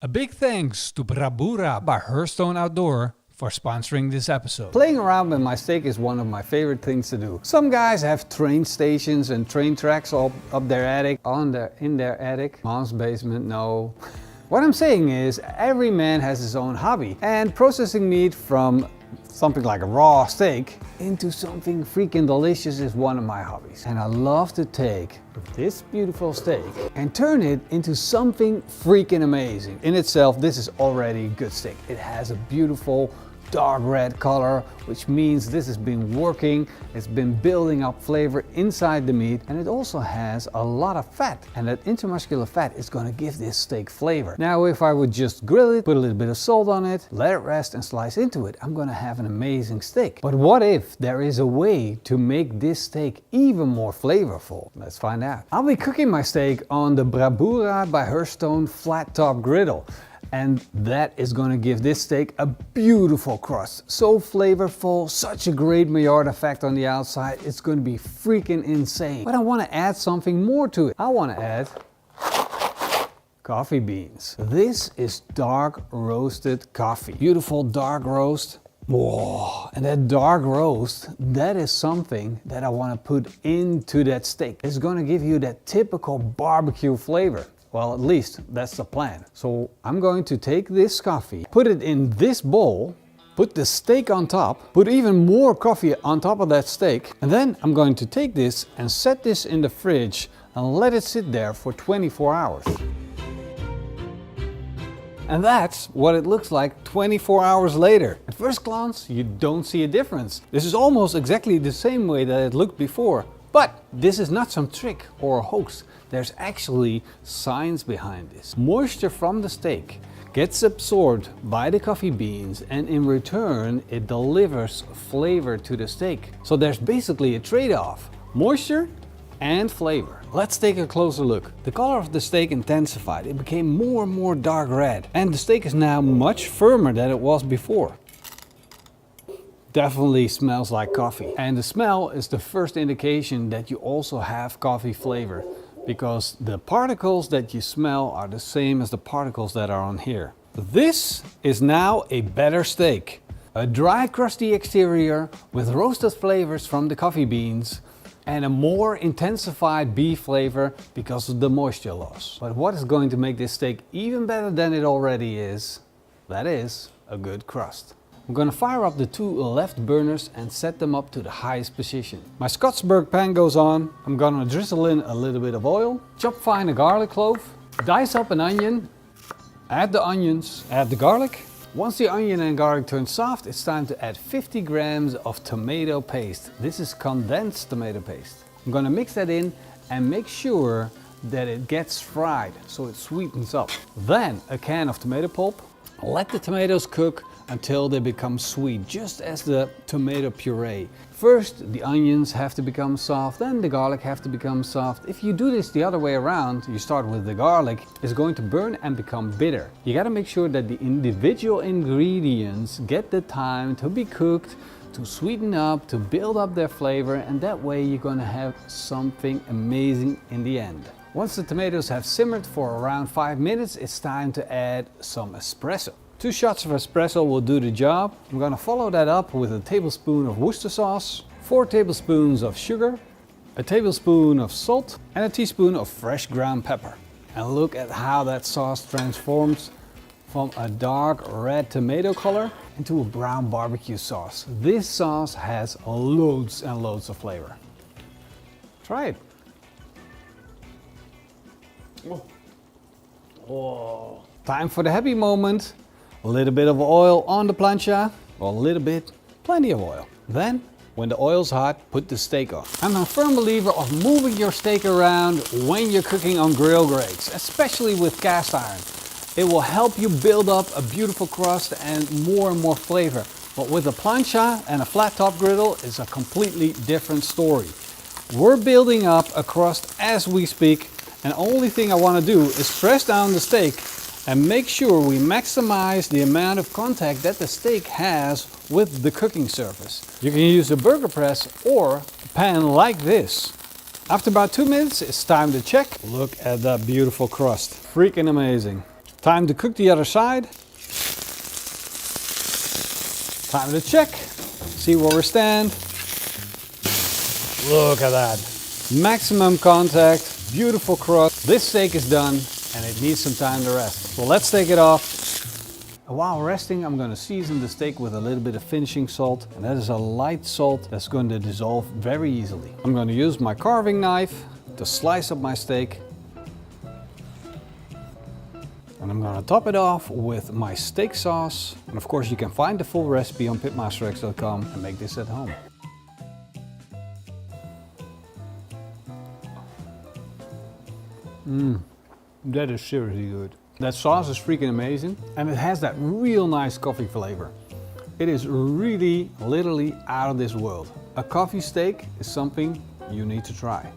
A big thanks to Brabura by Hearthstone Outdoor for sponsoring this episode. Playing around with my steak is one of my favorite things to do. Some guys have train stations and train tracks up their attic, in their attic. Mom's basement, no. What I'm saying is, every man has his own hobby, and processing meat from something like a raw steak into something freaking delicious is one of my hobbies. And I love to take this beautiful steak and turn it into something freaking amazing. In itself, this is already good steak. It has a beautiful dark red color, which means this has been working, it's been building up flavor inside the meat, and it also has a lot of fat, and that intermuscular fat is going to give this steak flavor. Now if I would just grill it, put a little bit of salt on it, let it rest and slice into it, I'm going to have an amazing steak. But what if there is a way to make this steak even more flavorful? Let's find out. I'll be cooking my steak on the Brabura by Hearthstone flat top griddle. And that is going to give this steak a beautiful crust. So flavorful, such a great Maillard effect on the outside. It's going to be freaking insane. But I want to add something more to it. I want to add coffee beans. This is dark roasted coffee. Beautiful dark roast. Whoa, and that dark roast, that is something that I want to put into that steak. It's going to give you that typical barbecue flavor. Well, at least that's the plan. So I'm going to take this coffee, put it in this bowl, put the steak on top, put even more coffee on top of that steak, and then I'm going to take this and set this in the fridge and let it sit there for 24 hours. And that's what it looks like 24 hours later. At first glance, you don't see a difference. This is almost exactly the same way that it looked before. But this is not some trick or a hoax. There's actually science behind this. Moisture from the steak gets absorbed by the coffee beans, and in return it delivers flavor to the steak. So there's basically a trade-off: moisture and flavor. Let's take a closer look. The color of the steak intensified. It became more and more dark red, and the steak is now much firmer than it was before. Definitely smells like coffee. And the smell is the first indication that you also have coffee flavor, because the particles that you smell are the same as the particles that are on here. This is now a better steak. A dry, crusty exterior with roasted flavors from the coffee beans and a more intensified beef flavor because of the moisture loss. But what is going to make this steak even better than it already is? That is a good crust. I'm going to fire up the two left burners and set them up to the highest position. My Scotsburg pan goes on. I'm going to drizzle in a little bit of oil, chop fine a garlic clove, dice up an onion, add the onions, add the garlic. Once the onion and garlic turn soft, it's time to add 50 grams of tomato paste. This is condensed tomato paste. I'm going to mix that in and make sure that it gets fried so it sweetens up. Then a can of tomato pulp. Let the tomatoes cook until they become sweet, just as the tomato puree. First the onions have to become soft, then the garlic have to become soft. If you do this the other way around, you start with the garlic, it's going to burn and become bitter. You got to make sure that the individual ingredients get the time to be cooked, to sweeten up, to build up their flavor, and that way you're going to have something amazing in the end. Once the tomatoes have simmered for around 5 minutes, it's time to add some espresso. 2 shots of espresso will do the job. I'm going to follow that up with a tablespoon of Worcester sauce, 4 tablespoons of sugar, a tablespoon of salt, and a teaspoon of fresh ground pepper. And look at how that sauce transforms from a dark red tomato color into a brown barbecue sauce. This sauce has loads and loads of flavor. Try it. Oh. Time for the happy moment. A little bit of oil on the plancha, or a little bit, plenty of oil. Then, when the oil's hot, put the steak on. I'm a firm believer of moving your steak around when you're cooking on grill grates, especially with cast iron. It will help you build up a beautiful crust and more flavor. But with a plancha and a flat top griddle, it's a completely different story. We're building up a crust as we speak, and the only thing I want to do is press down the steak and make sure we maximize the amount of contact that the steak has with the cooking surface. You can use a burger press or a pan like this. After about 2 minutes, it's time to check. Look at that beautiful crust. Freaking amazing. Time to cook the other side. Time to check. See where we stand. Look at that. Maximum contact, beautiful crust. This steak is done and it needs some time to rest. So let's take it off. While resting, I'm going to season the steak with a little bit of finishing salt, and that is a light salt that's going to dissolve very easily. I'm going to use my carving knife to slice up my steak, and I'm going to top it off with my steak sauce. And of course, you can find the full recipe on pitmasterx.com and make this at home. That is seriously good. That sauce is freaking amazing, and it has that real nice coffee flavor. It is really, literally out of this world. A coffee steak is something you need to try.